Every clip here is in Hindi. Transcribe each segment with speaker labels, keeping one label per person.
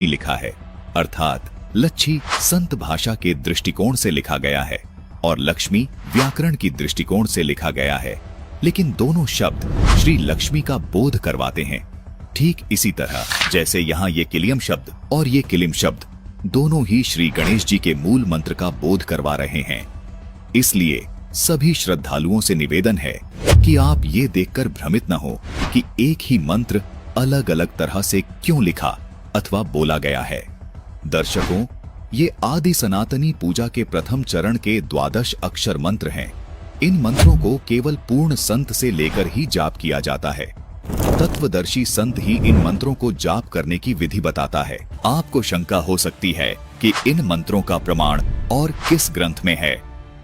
Speaker 1: लिखा है, अर्थात लच्छी संत भाषा के दृष्टिकोण से लिखा गया है और लक्ष्मी व्याकरण की दृष्टिकोण से लिखा गया है, लेकिन दोनों शब्द श्री लक्ष्मी का बोध करवाते हैं। ठीक इसी तरह जैसे यहाँ ये किलियम शब्द और ये किलिम शब्द दोनों ही श्री गणेश जी के मूल मंत्र का बोध करवा रहे हैं। इसलिए सभी श्रद्धालुओं से निवेदन है कि आप ये देखकर भ्रमित न हो कि एक ही मंत्र अलग अलग तरह से क्यों लिखा अथवा बोला गया है। दर्शकों, ये आदि सनातनी पूजा के प्रथम चरण के 12 अक्षर मंत्र हैं। इन मंत्रों को केवल पूर्ण संत से लेकर ही जाप किया जाता है। तत्वदर्शी संत ही इन मंत्रों को जाप करने की विधि बताता है। आपको शंका हो सकती है कि इन मंत्रों का प्रमाण और किस ग्रंथ में है।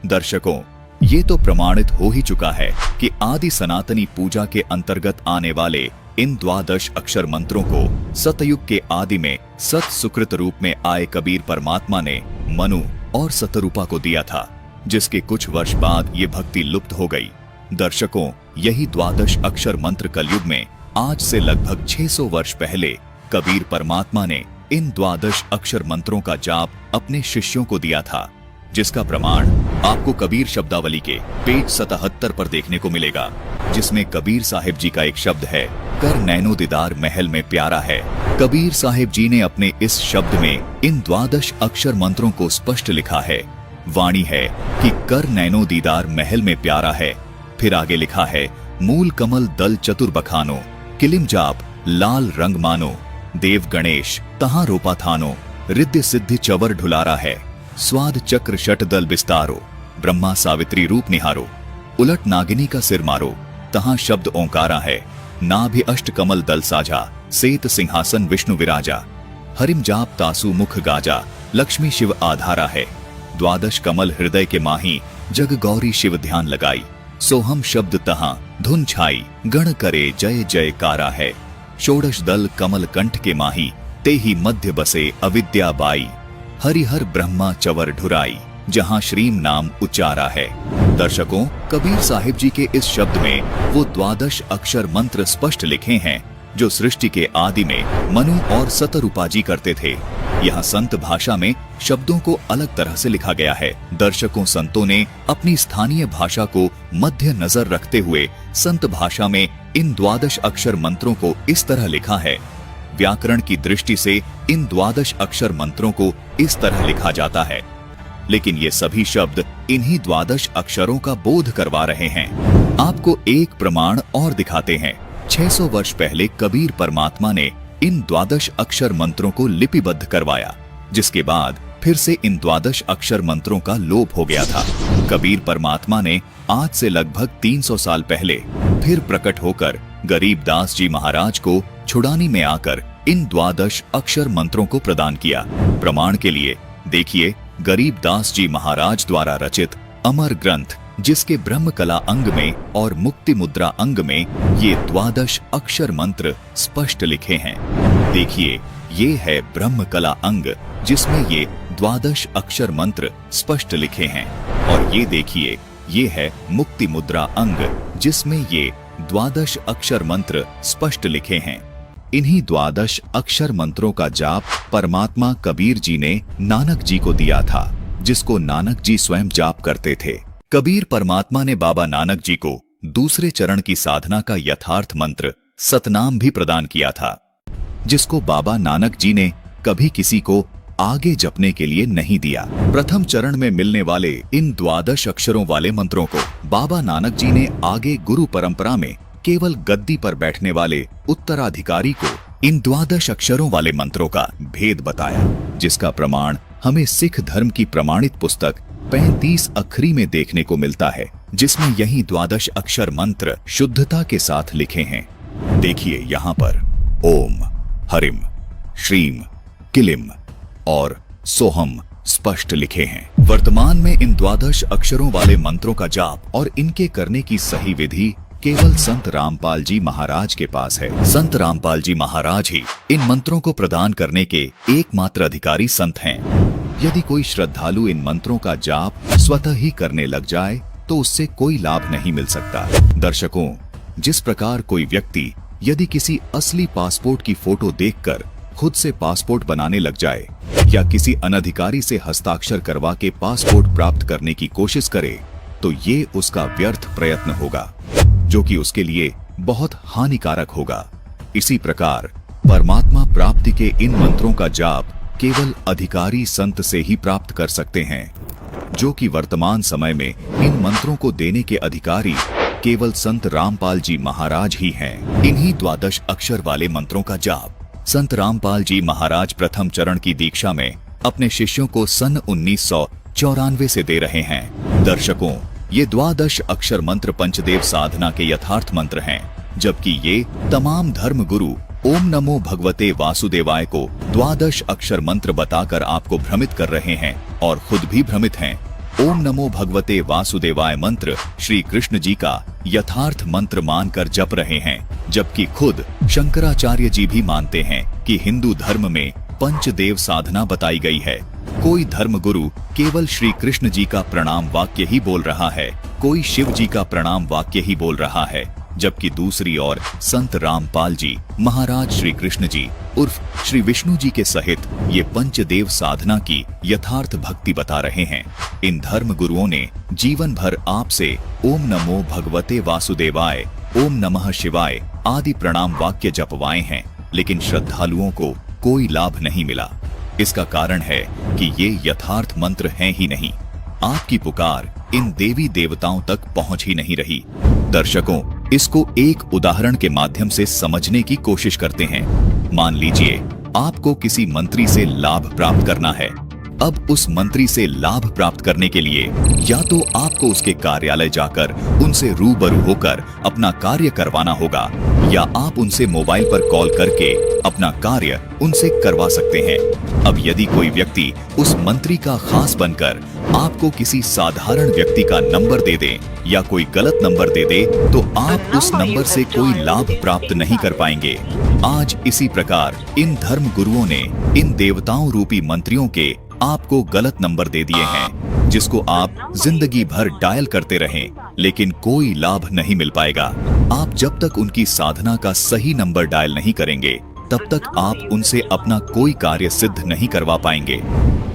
Speaker 1: दर्शकों, ये तो प्रमाणित हो ही चुका है कि आदि सनातनी पूजा के अंतर्गत आने वाले इन 12 अक्षर मंत्रों को सतयुग के आदि में सत सुकृत रूप में आए कबीर परमात्मा ने मनु और सतरूपा को दिया था, जिसके कुछ वर्ष बाद ये भक्ति लुप्त हो गई। दर्शकों, यही 12 अक्षर मंत्र कलयुग में आज से लगभग 600 वर्ष पहले कबीर परमात्मा ने इन 12 अक्षर मंत्रों का जाप अपने शिष्यों को दिया था, जिसका प्रमाण आपको कबीर शब्दावली के पेज 77 पर देखने को मिलेगा, जिसमें कबीर साहिब जी का एक शब्द है, कर नैनो दीदार महल में प्यारा है। कबीर साहिब जी ने अपने इस शब्द में इन 12 अक्षर मंत्रों को स्पष्ट लिखा है। वाणी है कि कर नैनो दीदार महल में प्यारा है। फिर आगे लिखा है, मूल कमल दल चतुर बखानो, किलिम जाप लाल रंग मानो, देव गणेश तहां रोपा थानो, रिद्धि सिद्धि चवर ढुलारा है, स्वाद चक्र शट दल बिस्तारो, ब्रह्मा सावित्री रूप निहारो, उलट नागिनी का सिर मारो, तहां शब्द ओंकारा है, नाभि अष्ट कमल दल साझा, सेत सिंहासन विष्णु विराजा, हरिम जाप तासु मुख गाजा, लक्ष्मी शिव आधारा है, 12 कमल हृदय के माही, जग गौरी शिव ध्यान लगाई, सोहम शब्द तहां धुन छाई, गण करे जय जयकारा है, षोडश दल कमल कंठ के माही, ते ही मध्य बसे अविद्या बाई, हरिहर ब्रह्मा चवर ढुराई, जहां श्रीम नाम उच्चारा है। दर्शकों, कबीर साहिब जी के इस शब्द में वो 12 अक्षर मंत्र स्पष्ट लिखे हैं जो सृष्टि के आदि में मनु और सतरूपा जी करते थे। यहाँ संत भाषा में शब्दों को अलग तरह से लिखा गया है। दर्शकों, संतों ने अपनी स्थानीय भाषा को मध्य नजर रखते हुए संत भाषा में इन 12 अक्षर मंत्रों को इस तरह लिखा है। व्याकरण की दृष्टि से इन 12 अक्षर मंत्रों को इस तरह लिखा जाता है, लेकिन ये सभी शब्द इन्हीं 12 अक्षरों का बोध करवा रहे हैं। आपको एक प्रमाण और दिखाते हैं। 600 वर्ष पहले कबीर परमात्मा ने इन 12 अक्षर मंत्रों को लिपिबद्ध करवाया, जिसके बाद फिर से इन 12 अक्षर मंत्रों का लोप हो गया था। कबीर परमात्मा ने आज से लगभग 300 साल पहले फिर प्रकट होकर गरीबदास जी महाराज को छुड़ानी में आकर इन 12 अक्षर मंत्रों को प्रदान किया। प्रमाण के लिए देखिए, गरीबदास जी महाराज द्वारा रचित अमर ग्रंथ, जिसके ब्रह्म कला अंग में और मुक्ति मुद्रा अंग में ये 12 अक्षर मंत्र स्पष्ट लिखे हैं। देखिए, ये है ब्रह्म कला अंग, जिसमें ये 12 अक्षर मंत्र स्पष्ट लिखे हैं, और ये देखिए, ये है मुक्ति मुद्रा अंग, जिसमें ये 12 अक्षर मंत्र स्पष्ट लिखे हैं। इन्हीं 12 अक्षर मंत्रों का जाप परमात्मा कबीर जी ने नानक जी को दिया था, जिसको नानक जी स्वयं जाप करते थे। कबीर परमात्मा ने बाबा नानक जी को दूसरे चरण की साधना का यथार्थ मंत्र सतनाम भी प्रदान किया था, जिसको बाबा नानक जी ने कभी किसी को आगे जपने के लिए नहीं दिया। प्रथम चरण में मिलने वाले इन 12 अक्षरों वाले मंत्रों को बाबा नानक जी ने आगे गुरु परंपरा में केवल गद्दी पर बैठने वाले उत्तराधिकारी को इन 12 अक्षरों वाले मंत्रों का भेद बताया, जिसका प्रमाण हमें सिख धर्म की प्रमाणित पुस्तक 35 अखरी में देखने को मिलता है, जिसमें यही 12 अक्षर मंत्र शुद्धता के साथ लिखे हैं। देखिए, यहाँ पर ओम, हरिम, श्रीम, किलिम और सोहम स्पष्ट लिखे हैं। वर्तमान में इन 12 अक्षरों वाले मंत्रों का जाप और इनके करने की सही विधि केवल संत रामपाल जी महाराज के पास है। संत रामपाल जी महाराज ही इन मंत्रों को प्रदान करने के एकमात्र अधिकारी संत हैं। यदि कोई श्रद्धालु इन मंत्रों का जाप स्वतः ही करने लग जाए तो उससे कोई लाभ नहीं मिल सकता। दर्शकों, जिस प्रकार कोई व्यक्ति यदि किसी असली पासपोर्ट की फोटो देखकर खुद से पासपोर्ट बनाने लग जाए या किसी अनधिकारी से हस्ताक्षर करवा के पासपोर्ट प्राप्त करने की कोशिश करे तो ये उसका व्यर्थ प्रयत्न होगा, जो कि उसके लिए बहुत हानिकारक होगा। इसी प्रकार परमात्मा प्राप्ति के इन मंत्रों का जाप केवल अधिकारी संत से ही प्राप्त कर सकते हैं, जो कि वर्तमान समय में इन मंत्रों को देने के अधिकारी केवल संत रामपाल जी महाराज ही हैं। इन्हीं 12 अक्षर वाले मंत्रों का जाप संत रामपाल जी महाराज प्रथम चरण की दीक्षा में अपने शिष्यों को सन 1994 से दे रहे हैं। दर्शकों, ये 12 अक्षर मंत्र पंचदेव साधना के यथार्थ मंत्र हैं, जबकि ये तमाम धर्म गुरु ओम नमो भगवते वासुदेवाय को 12 अक्षर मंत्र बताकर आपको भ्रमित कर रहे हैं और खुद भी भ्रमित हैं। ओम नमो भगवते वासुदेवाय मंत्र श्री कृष्ण जी का यथार्थ मंत्र मानकर जप रहे हैं, जबकि खुद शंकराचार्य जी भी मानते हैं कि हिंदू धर्म में पंचदेव साधना बताई गई है। कोई धर्म गुरु केवल श्री कृष्ण जी का प्रणाम वाक्य ही बोल रहा है, कोई शिव जी का प्रणाम वाक्य ही बोल रहा है, जबकि दूसरी ओर संत रामपाल जी महाराज श्री कृष्ण जी उर्फ श्री विष्णु जी के सहित ये पंचदेव साधना की यथार्थ भक्ति बता रहे हैं। इन धर्म गुरुओं ने जीवन भर आपसे ओम नमो भगवते वासुदेवाय, ओम नमः शिवाय आदि प्रणाम वाक्य जपवाए हैं, लेकिन श्रद्धालुओं को कोई लाभ नहीं मिला। इसका कारण है कि ये यथार्थ मंत्र हैं ही नहीं। आपकी पुकार इन देवी देवताओं तक पहुंच ही नहीं रही। दर्शकों, इसको एक उदाहरण के माध्यम से समझने की कोशिश करते हैं। मान लीजिए आपको किसी मंत्री से लाभ प्राप्त करना है। अब उस मंत्री से लाभ प्राप्त करने के लिए या तो आपको उसके कार्यालय जाकर उनसे रूबरू होकर अपना कार्य करवाना होगा, या आप उनसे मोबाइल पर कॉल करके अपना कार्य उनसे करवा सकते हैं। अब यदि कोई व्यक्ति उस मंत्री का खास बनकर आपको किसी साधारण व्यक्ति का नंबर दे दे या कोई गलत नंबर दे दे, तो आप उस नंबर से कोई लाभ प्राप्त नहीं कर पाएंगे। आज इसी प्रकार इन धर्म गुरुओं ने इन देवताओं रूपी मंत्रियों के आपको गलत नंबर दे दिए हैं, जिसको आप जिंदगी भर डायल करते रहें, लेकिन कोई लाभ नहीं मिल पाएगा। आप जब तक उनकी साधना का सही नंबर डायल नहीं करेंगे, तब तक आप उनसे अपना कोई कार्य सिद्ध नहीं करवा पाएंगे।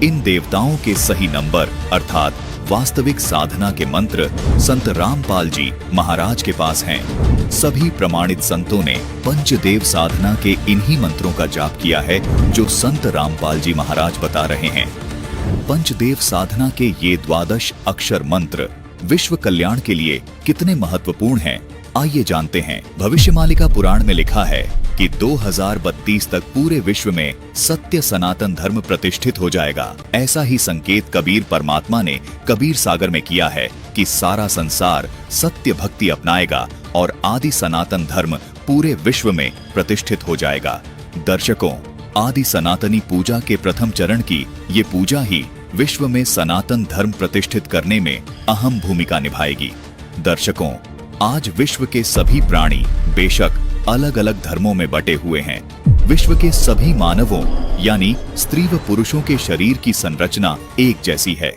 Speaker 1: इन देवताओं के सही नंबर अर्थात वास्तविक साधना के मंत्र संत रामपाल जी महाराज के पास हैं। सभी प्रमाणित संतों ने पंचदेव साधना के इन्हीं मंत्रों का जाप किया है, जो संत रामपाल जी महाराज बता रहे हैं। पंचदेव साधना के ये 12 अक्षर मंत्र विश्व कल्याण के लिए कितने महत्वपूर्ण हैं, आइए जानते हैं। भविष्यमालिका पुराण में लिखा है कि 2032 तक पूरे विश्व में सत्य सनातन धर्म प्रतिष्ठित हो जाएगा। ऐसा ही संकेत कबीर परमात्मा ने कबीर सागर में किया है कि सारा संसार सत्य भक्ति अपनाएगा और आदि सनातन धर्म पूरे विश्व में प्रतिष्ठित हो जाएगा। दर्शकों, आदि सनातनी पूजा के प्रथम चरण की ये पूजा ही विश्व में सनातन धर्म प्रतिष्ठित करने में अहम भूमिका निभाएगी। दर्शकों, आज विश्व के सभी प्राणी बेशक अलग अलग धर्मों में बटे हुए हैं। विश्व के सभी मानवों यानी स्त्री व पुरुषों के शरीर की संरचना एक जैसी है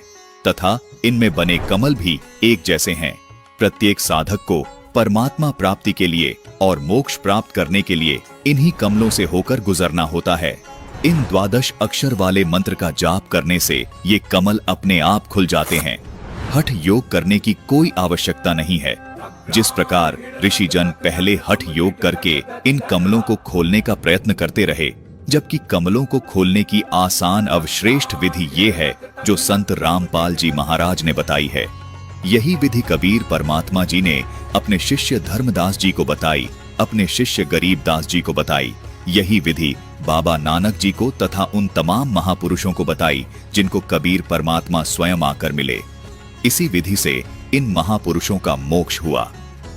Speaker 1: तथा इनमें बने कमल भी एक जैसे हैं। प्रत्येक साधक को परमात्मा प्राप्ति के लिए और मोक्ष प्राप्त करने के लिए इन्हीं कमलों से होकर गुजरना होता है। इन 12 अक्षर वाले मंत्र का जाप करने से ये कमल अपने आप खुल जाते हैं। हठ योग करने की कोई आवश्यकता नहीं है। जिस प्रकार ऋषि जन पहले हठ योग करके इन कमलों को खोलने का प्रयत्न करते रहे, जबकि कमलों को खोलने की आसान अवश्रेष्ठ विधि ये है जो संत रामपाल जी महाराज ने बताई है। यही विधि कबीर परमात्मा जी ने अपने शिष्य धर्मदास जी को बताई, अपने शिष्य गरीबदास जी को बताई। यही विधि बाबा नानक जी को तथा उन तमाम महापुरुषों को बताई जिनको कबीर परमात्मा स्वयं आकर मिले। इसी विधि से इन महापुरुषों का मोक्ष हुआ।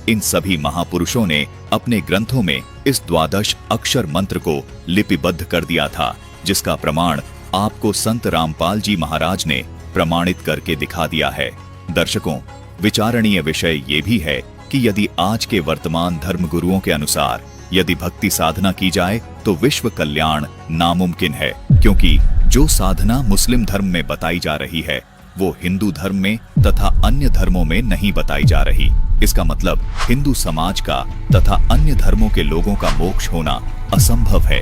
Speaker 1: इन सभी महापुरुषों ने अपने ग्रंथों में इस 12 अक्षर मंत्र को लिपिबद्ध कर दिया था, जिसका प्रमाण आपको संत रामपाल जी महाराज ने प्रमाणित करके दिखा दिया है। दर्शकों, विचारणीय विषय ये भी है कि यदि आज के वर्तमान धर्म गुरुओं के अनुसार यदि भक्ति साधना की जाए तो विश्व कल्याण नामुमकिन है, क्योंकि जो साधना मुस्लिम धर्म में बताई जा रही है वो हिंदू धर्म में तथा अन्य धर्मों में नहीं बताई जा रही। इसका मतलब हिंदू समाज का तथा अन्य धर्मों के लोगों का मोक्ष होना असंभव है।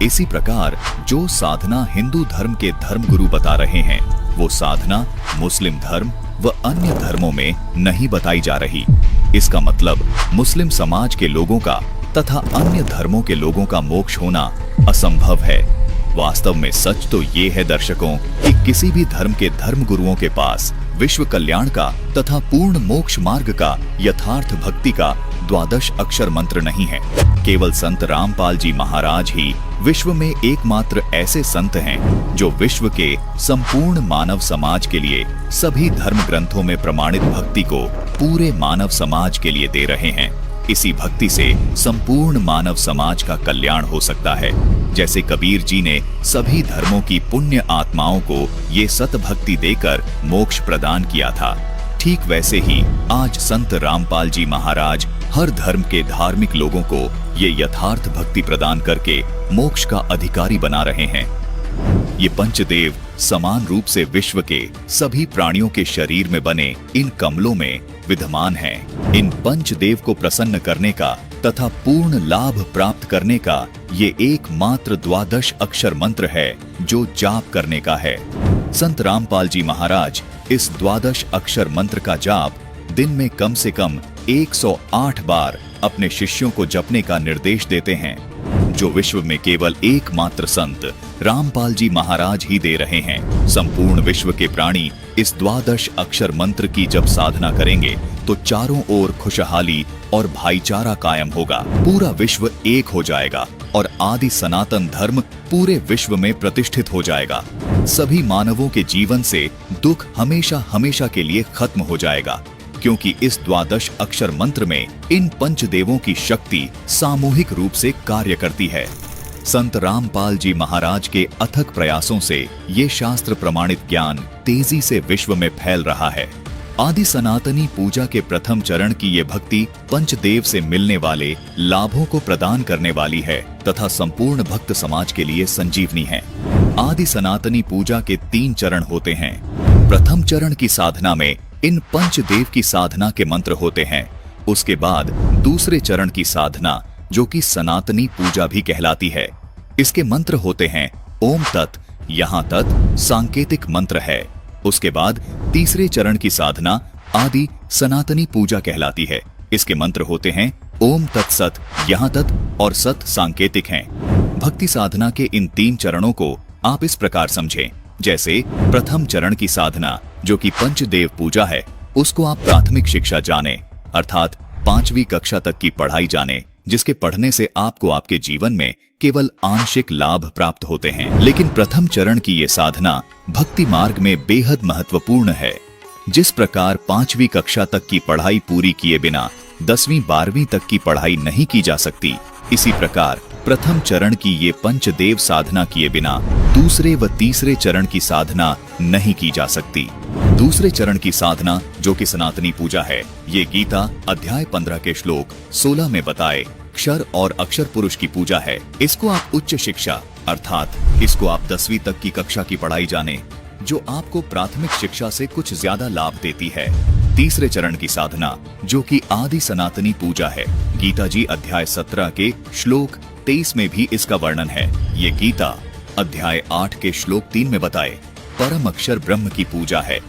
Speaker 1: इसी प्रकार जो साधना हिंदू धर्म के धर्मगुरु बता रहे हैं, वो साधना मुस्लिम धर्म व अन्य धर्मों में नहीं बताई जा रही। इसका मतलब मुस्लिम समाज के लोगों का तथा अन्य धर्मों के लोगों का मोक्ष होना असंभव है। वास्तव में सच तो ये है दर्शकों कि किसी भी धर्म के धर्मगुरुओं के पास विश्व कल्याण का तथा पूर्ण मोक्ष मार्ग का यथार्थ भक्ति का द्वादश अक्षर मंत्र नहीं है। केवल संत रामपाल जी महाराज ही विश्व में एकमात्र ऐसे संत हैं जो विश्व के संपूर्ण मानव समाज के लिए सभी धर्म ग्रंथों में प्रमाणित भक्ति को पूरे मानव समाज के लिए दे रहे हैं। इसी भक्ति से संपूर्ण मानव समाज का कल्याण हो सकता है। जैसे कबीर जी ने सभी धर्मों की पुण्य आत्माओं को ये सत भक्ति देकर मोक्ष प्रदान किया था, ठीक वैसे ही आज संत रामपाल जी महाराज हर धर्म के धार्मिक लोगों को ये यथार्थ भक्ति प्रदान करके मोक्ष का अधिकारी बना रहे हैं। ये पंचदेव समान रूप से विश्व के सभी प्राणियों के शरीर में बने इन कमलों में विद्यमान हैं। इन पंचदेव को प्रसन्न करने का तथा पूर्ण लाभ प्राप्त करने का ये एकमात्र द्वादश अक्षर मंत्र है जो जाप करने का है। संत रामपाल जी महाराज इस द्वादश अक्षर मंत्र का जाप दिन में कम से कम 108 बार अपने शिष्यों को जपने का निर्देश देते हैं, जो विश्व में केवल एकमात्र संत रामपाल जी महाराज ही दे रहे हैं। संपूर्ण विश्व के प्राणी इस द्वादश अक्षर मंत्र की जब साधना करेंगे तो चारों ओर खुशहाली और भाईचारा कायम होगा। पूरा विश्व एक हो जाएगा और आदि सनातन धर्म पूरे विश्व में प्रतिष्ठित हो जाएगा। सभी मानवों के जीवन से दुख हमेशा हमेशा के लिए खत्म हो जाएगा, क्योंकि इस द्वादश अक्षर मंत्र में इन पंचदेवों की शक्ति सामूहिक रूप से कार्य करती है। संत रामपाल जी महाराज के अथक प्रयासों से ये शास्त्र प्रमाणित ज्ञान तेजी से विश्व में फैल रहा है। आदि सनातनी पूजा के प्रथम चरण की ये भक्ति पंचदेव से मिलने वाले लाभों को प्रदान करने वाली है तथा संपूर्ण भक्त समाज के लिए संजीवनी है। आदि सनातनी पूजा के 3 चरण होते हैं। प्रथम चरण की साधना में इन पंचदेव की साधना के मंत्र होते हैं। उसके बाद दूसरे चरण की साधना, जो कि सनातनी पूजा भी कहलाती है, इसके मंत्र होते हैं ओम तत्। यहाँ तत् सांकेतिक मंत्र है। उसके बाद तीसरे चरण की साधना आदि सनातनी पूजा कहलाती है। इसके मंत्र होते हैं ओम तत्सत। यहाँ तत् और सत सांकेतिक हैं। भक्ति साधना के इन 3 चरणों को आप इस प्रकार समझें, जैसे प्रथम चरण की साधना जो कि पंचदेव पूजा है, उसको आप प्राथमिक शिक्षा जाने, अर्थात 5वीं कक्षा तक की पढ़ाई जाने, जिसके पढ़ने से आपको आपके जीवन में केवल आंशिक लाभ प्राप्त होते हैं। लेकिन प्रथम चरण की ये साधना भक्ति मार्ग में बेहद महत्वपूर्ण है। जिस प्रकार 5वीं कक्षा तक की पढ़ाई पूरी किए बिना 10वीं 12वीं तक की पढ़ाई नहीं की जा सकती, इसी प्रकार प्रथम चरण की ये पंचदेव साधना किए बिना दूसरे व तीसरे चरण की साधना नहीं की जा सकती। दूसरे चरण की साधना जो कि सनातनी पूजा है, ये गीता अध्याय 15 के श्लोक 16 में बताए क्षर और अक्षर पुरुष की पूजा है। इसको आप उच्च शिक्षा, अर्थात इसको आप 10वीं तक की कक्षा की पढ़ाई जाने, जो आपको प्राथमिक शिक्षा से कुछ ज्यादा लाभ देती है। तीसरे चरण की साधना जो कि आदि सनातनी पूजा है, गीता जी अध्याय 17 के श्लोक 23 में भी इसका वर्णन है। ये गीता अध्याय 8 के श्लोक 3 में बताए परम अक्षर ब्रह्म की पूजा है।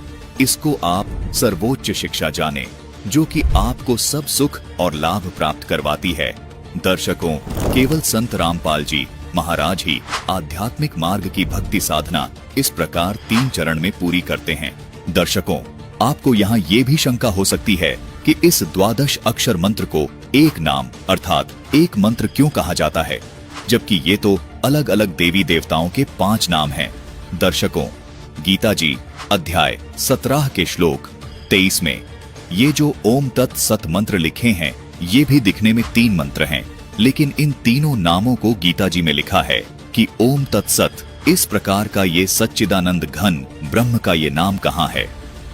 Speaker 1: इसको आप सर्वोच्च शिक्षा जाने, जो कि आपको सब सुख और लाभ प्राप्त करवाती है। दर्शकों, केवल संत रामपाल जी महाराज ही आध्यात्मिक मार्ग की भक्ति साधना इस प्रकार 3 चरण में पूरी करते हैं। दर्शकों, आपको यहाँ ये भी शंका हो सकती है कि इस द्वादश अक्षर मंत्र को एक नाम अर्थात एक मंत्र क्यों कहा जाता है, जबकि ये तो अलग अलग देवी देवताओं के 5 नाम हैं। दर्शकों, गीता जी अध्याय 17 के श्लोक 23 में ये जो ओम तत् सत मंत्र लिखे हैं, ये भी दिखने में 3 मंत्र हैं, लेकिन इन तीनों नामों को गीता जी में लिखा है कि ओम तत्सत। इस प्रकार का ये सच्चिदानंद घन ब्रह्म का ये नाम कहाँ है?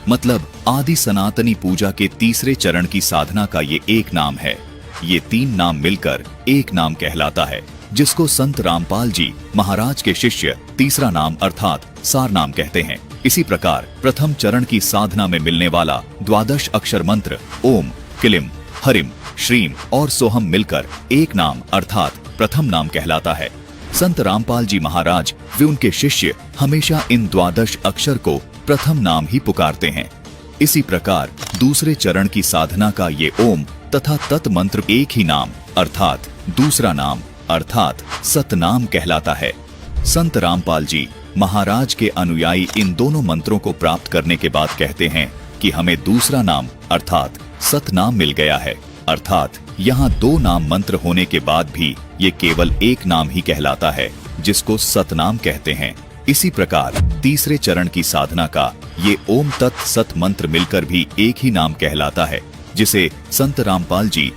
Speaker 1: मतलब आदि सनातनी पूजा के तीसरे चरण की साधना का ये एक नाम है। ये 3 नाम मिलकर एक नाम कहलाता है, जिसको संत रामपाल जी महाराज के शिष्य तीसरा नाम अर्थात सार नाम कहते हैं। इसी प्रकार प्रथम चरण की साधना में मिलने वाला द्वादश अक्षर मंत्र ओम, क्लीम, हरिम, श्रीम और सोहम मिलकर एक नाम अर्थात प्रथम नाम कहलाता है। संत रामपाल जी महाराज व उनके शिष्य हमेशा इन द्वादश अक्षर को प्रथम नाम ही पुकारते हैं। इसी प्रकार दूसरे चरण की साधना का ये ओम तथा तत् मंत्र एक ही नाम अर्थात दूसरा नाम अर्थात सतनाम कहलाता है। संत रामपाल जी महाराज के अनुयायी इन दोनों मंत्रों को प्राप्त करने के बाद कहते हैं कि हमें दूसरा नाम अर्थात सतनाम मिल गया है, अर्थात यहाँ दो नाम मंत्र होने के बाद भी ये केवल एक नाम ही कहलाता है जिसको सतनाम कहते हैं। इसी प्रकार तीसरे चरण की साधना का ये ओम तत् सत मंत्र मिलकर भी एक ही नाम कहलाता है जिसे संत रामपाल जी